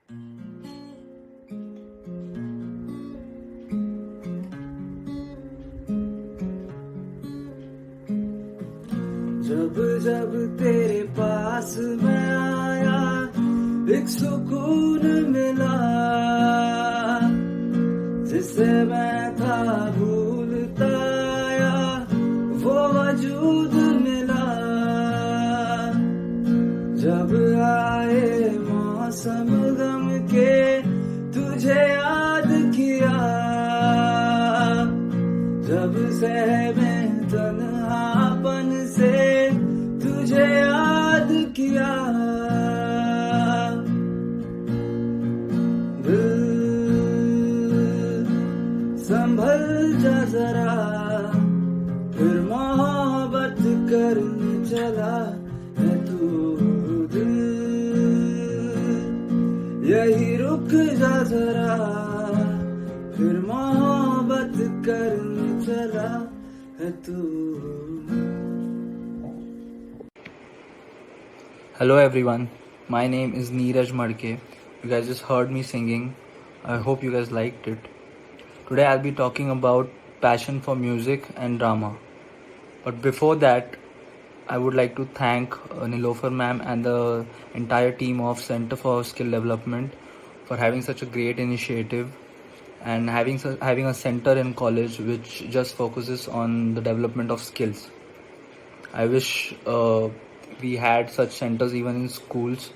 जब जब तेरे पास मैं आया एक सुकून मिला, जिसे मैं था भूलता आया वो वजूद मिला। जब आए मौसम गम के तुझे याद किया, जब से मैं तन्हापन से तुझे याद किया। दिल संभल जा जरा, फिर मोहब्बत करने चला है तू। दिल यही रुक जा जरा, फिर मोहब्बत करने चला है तू। Hello everyone, my name is Neeraj Madke. You guys just heard me singing. I hope you guys liked it. Today I'll be talking about passion for music and drama. But before that, I would like to thank Nilofer ma'am and the entire team of Center for Skill Development for having such a great initiative and having a center in college which just focuses on the development of skills. I wish we had such centers even in schools,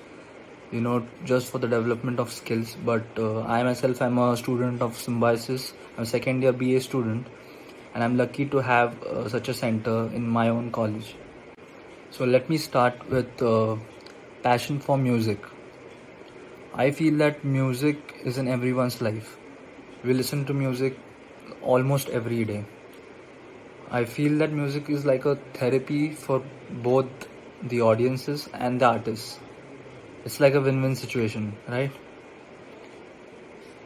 just for the development of skills. But I myself am a student of Symbiosis. I'm a second year BA student, and I'm lucky to have such a center in my own college. So let me start with passion for music. I feel that music is in everyone's life. We listen to music almost every day. I feel that music is like a therapy for both the audiences and the artists. It's like a win-win situation, right?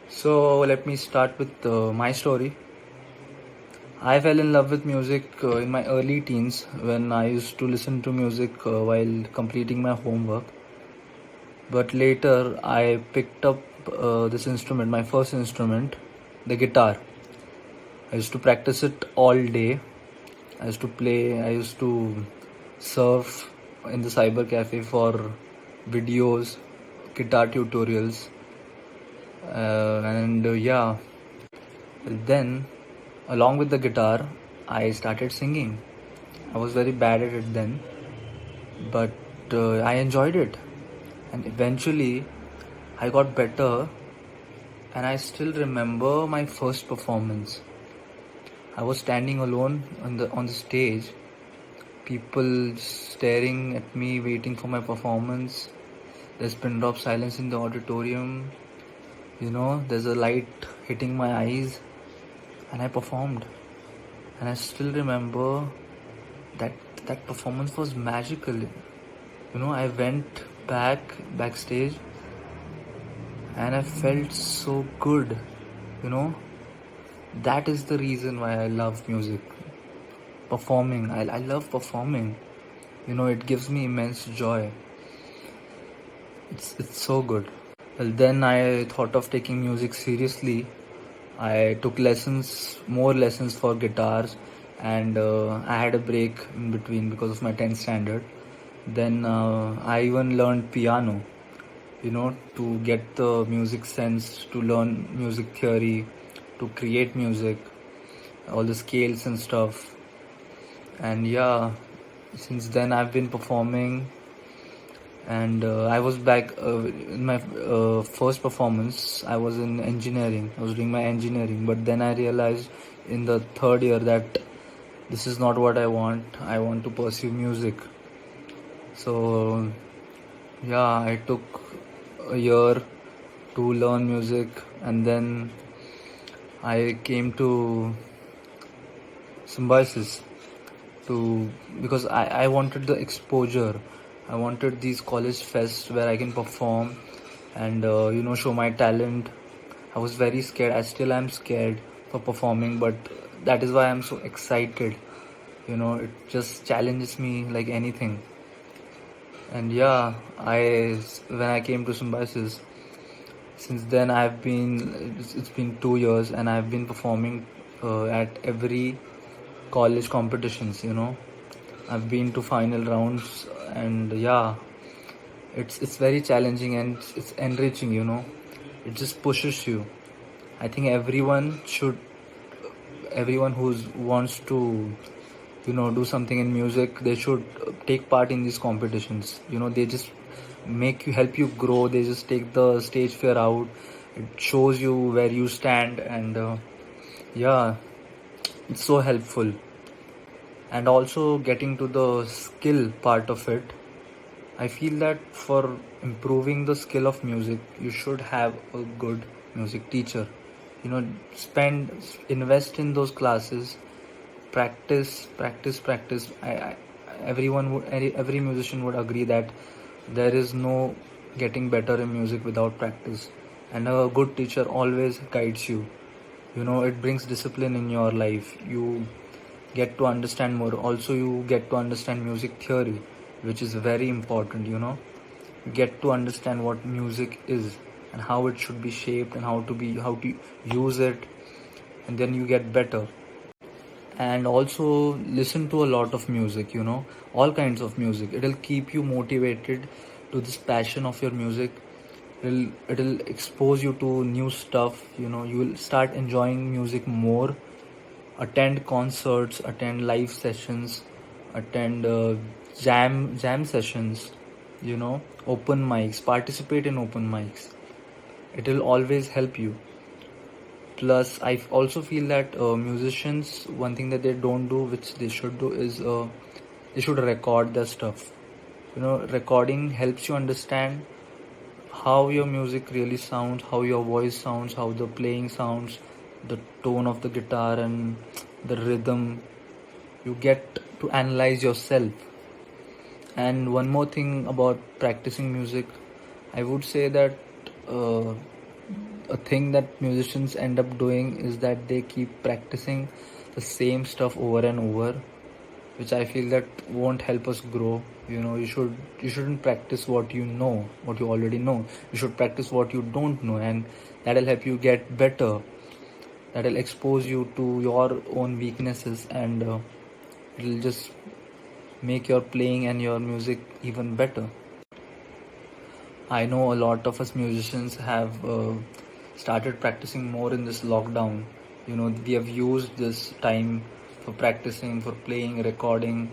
So let me start with my story. I fell in love with music in my early teens when I used to listen to music while completing my homework. But later I picked up this instrument, my first instrument, the guitar. I used to practice it all day. I used to play, I used to surf in the cyber cafe for videos, guitar tutorials, then along with the guitar, I started singing. I was very bad at it then, but I enjoyed it, and eventually I got better, and I still remember my first performance. I was standing alone on the stage, people staring at me, waiting for my performance. There's pin drop silence in the auditorium. There's a light hitting my eyes, and I performed. And I still remember that performance was magical. I went backstage, and I felt so good. That is the reason why I love music. Performing. I love performing. It gives me immense joy. It's so good. Well, then I thought of taking music seriously. I took more lessons for guitars, and I had a break in between because of my 10th standard. Then I even learned piano, to get the music sense, to learn music theory, to create music, all the scales and stuff. And yeah, since then I've been performing, and I was back in my first performance. I was in engineering. I was doing my engineering, but then I realized in the third year that this is not what I want. I want to pursue music. So yeah, I took a year to learn music, and then I came to Symbiosis because I wanted the exposure. I wanted these college fests where I can perform and show my talent. I was very scared. I still am scared for performing, but that is why I'm so excited. It just challenges me like anything. And yeah, when I came to Symbiosis, Since then, it's been 2 years, and I've been performing at every college competitions. I've been to final rounds, and yeah, it's very challenging and it's enriching. It just pushes you. I think everyone who wants to do something in music, they should take part in these competitions. They just help you grow. They just take the stage fear out. It shows you where you stand, and yeah, it's so helpful. And also, getting to the skill part of it, I feel that for improving the skill of music, you should have a good music teacher. Spend invest in those classes, practice. Every musician would agree that there is no getting better in music without practice, and a good teacher always guides you. It brings discipline in your life. You get to understand more. Also, you get to understand music theory, which is very important. You get to understand what music is and how it should be shaped, and how to use it, and then you get better. And also listen to a lot of music, all kinds of music. It'll keep you motivated to this passion of your music. It'll expose you to new stuff. You will start enjoying music more. Attend concerts, attend live sessions, attend jam sessions, open mics, participate in open mics. It will always help you. Plus, I also feel that musicians, one thing that they don't do, which they should do, is they should record their stuff. Recording helps you understand how your music really sounds, how your voice sounds, how the playing sounds, the tone of the guitar, and the rhythm. You get to analyze yourself. And one more thing about practicing music, I would say that a thing that musicians end up doing is that they keep practicing the same stuff over and over, which I feel that won't help us grow. You shouldn't practice what you know, what you already know. You should practice what you don't know, and that'll help you get better. That'll expose you to your own weaknesses, and it'll just make your playing and your music even better. I know a lot of us musicians have started practicing more in this lockdown. We have used this time for practicing, for playing, recording.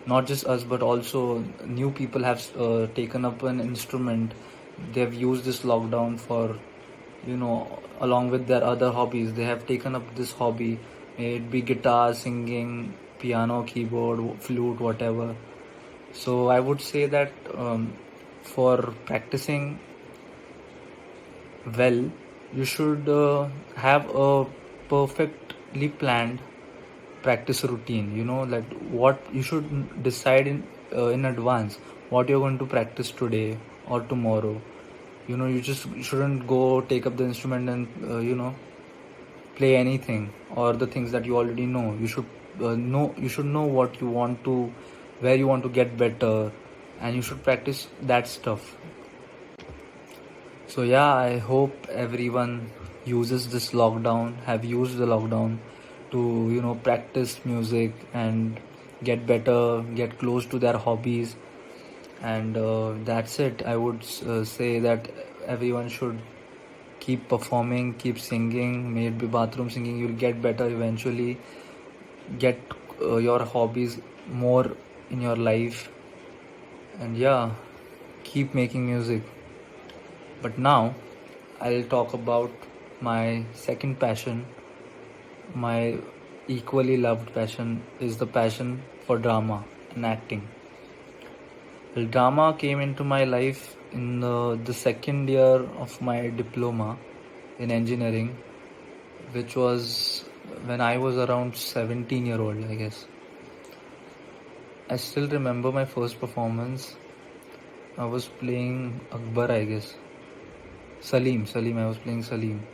Not just us, but also new people have taken up an instrument. They have used this lockdown for, along with their other hobbies, they have taken up this hobby. May it be guitar, singing, piano, keyboard, flute, whatever. So I would say that for practicing well, you should have a perfectly planned practice routine. Like what you should decide in advance, what you're going to practice today or tomorrow. You just shouldn't go take up the instrument and play anything or the things that you already know. You should know what you want to, where you want to get better, and you should practice that stuff. So yeah, I hope everyone uses this lockdown, have used the lockdown to practice music and get better, get close to their hobbies. And that's it. I would say that everyone should keep performing, keep singing. May it be bathroom singing, you'll get better eventually. Get your hobbies more in your life, and yeah, keep making music. But now I'll talk about my second passion. My equally loved passion is the passion for drama and acting. Well, drama came into my life in the second year of my diploma in engineering, which was when I was around 17-year-old, I guess. I still remember my first performance. I was playing Akbar, I guess. Salim, I was playing Salim.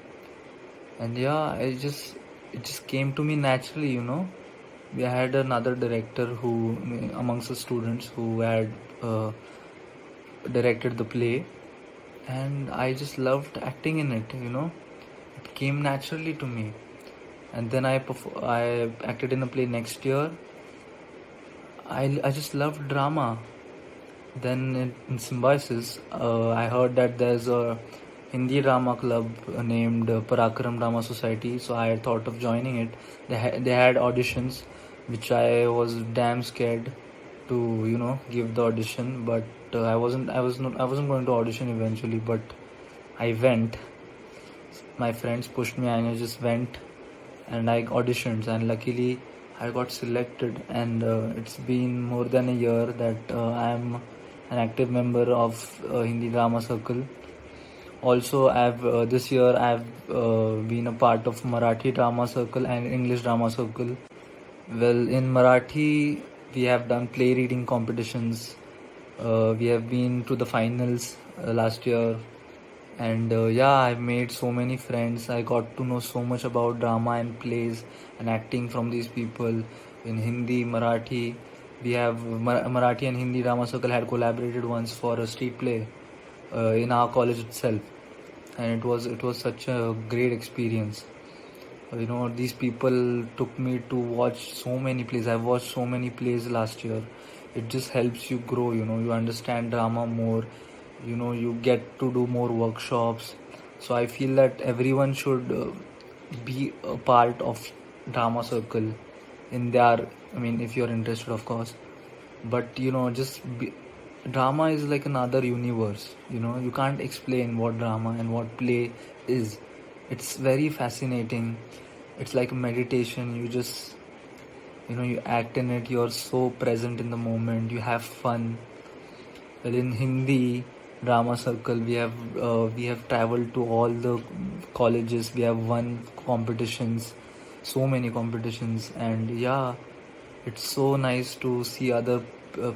And yeah, it just came to me naturally. We had another director who, amongst the students, who had directed the play. and I just loved acting in it. It came naturally to me. And then I acted in a play next year. I just loved drama. Then in Symbiosis, I heard that there's a Hindi drama club named Parakram Drama Society. So I thought of joining it. They had auditions, which I was damn scared to give the audition. But I wasn't going to audition eventually. But I went. My friends pushed me, and I just went, and I auditioned, and luckily I got selected. And it's been more than a year that I'm an active member of Hindi Drama Circle. Also, I've this year I've been a part of Marathi Drama Circle and English Drama Circle. Well, in Marathi, we have done play reading competitions. We have been to the finals last year. And I've made so many friends. I got to know so much about drama and plays and acting from these people. In Hindi, Marathi, we have Marathi and Hindi Drama Circle had collaborated once for a street play in our college itself, and it was such a great experience. These people took me to watch so many plays. I've watched so many plays last year. It just helps you grow. You understand drama more. You get to do more workshops. So I feel that everyone should be a part of drama circle in their, if you're interested, of course. But drama is like another universe. You can't explain what drama and what play is. It's very fascinating. It's like a meditation. You just you act in it. You're so present in the moment. You have fun. Well, in Hindi Drama Circle, we have traveled to all the colleges. We have won competitions, so many competitions. And it's so nice to see other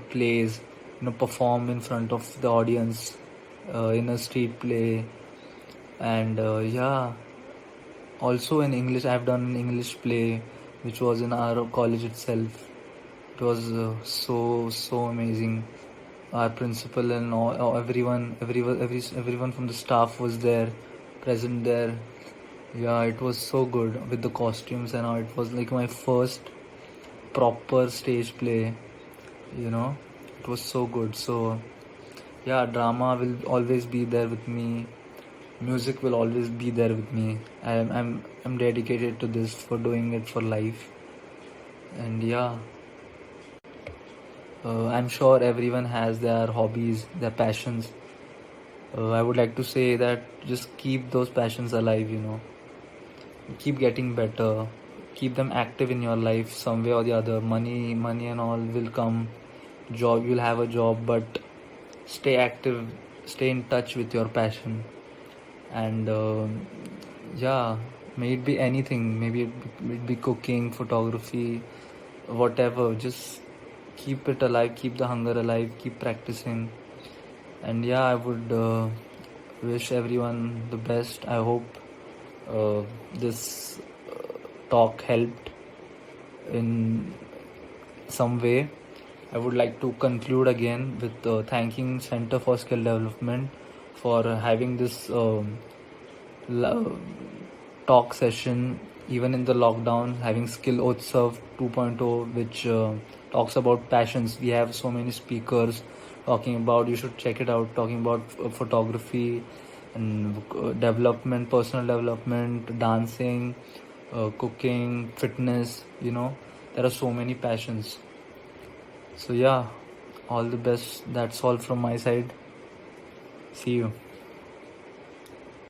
plays perform in front of the audience in a street play. And also in English, I've done an English play which was in our college itself. It was so amazing. Our principal and everyone from the staff was there, present there. It was so good with the costumes and all. It was like my first proper stage play. It was so good. So drama will always be there with me. Music will always be there with me. I'm dedicated to this, for doing it for life. And I'm sure everyone has their hobbies, their passions. I would like to say that just keep those passions alive. Keep getting better. Keep them active in your life some way or the other. Money and all will come. You'll have a job, but stay active. Stay in touch with your passion. And may it be anything. Maybe it be cooking, photography, whatever. Just keep it alive, keep the hunger alive, keep practicing. And I would wish everyone the best. I hope this talk helped in some way. I would like to conclude again with thanking Center for Skill Development for having this talk session even in the lockdown, having Skill Utsav 2.0, which talks about passions. We have so many speakers talking about, you should check it out, talking about photography and development, personal development, dancing, cooking, fitness. There are so many passions. So all the best. That's all from my side. See you.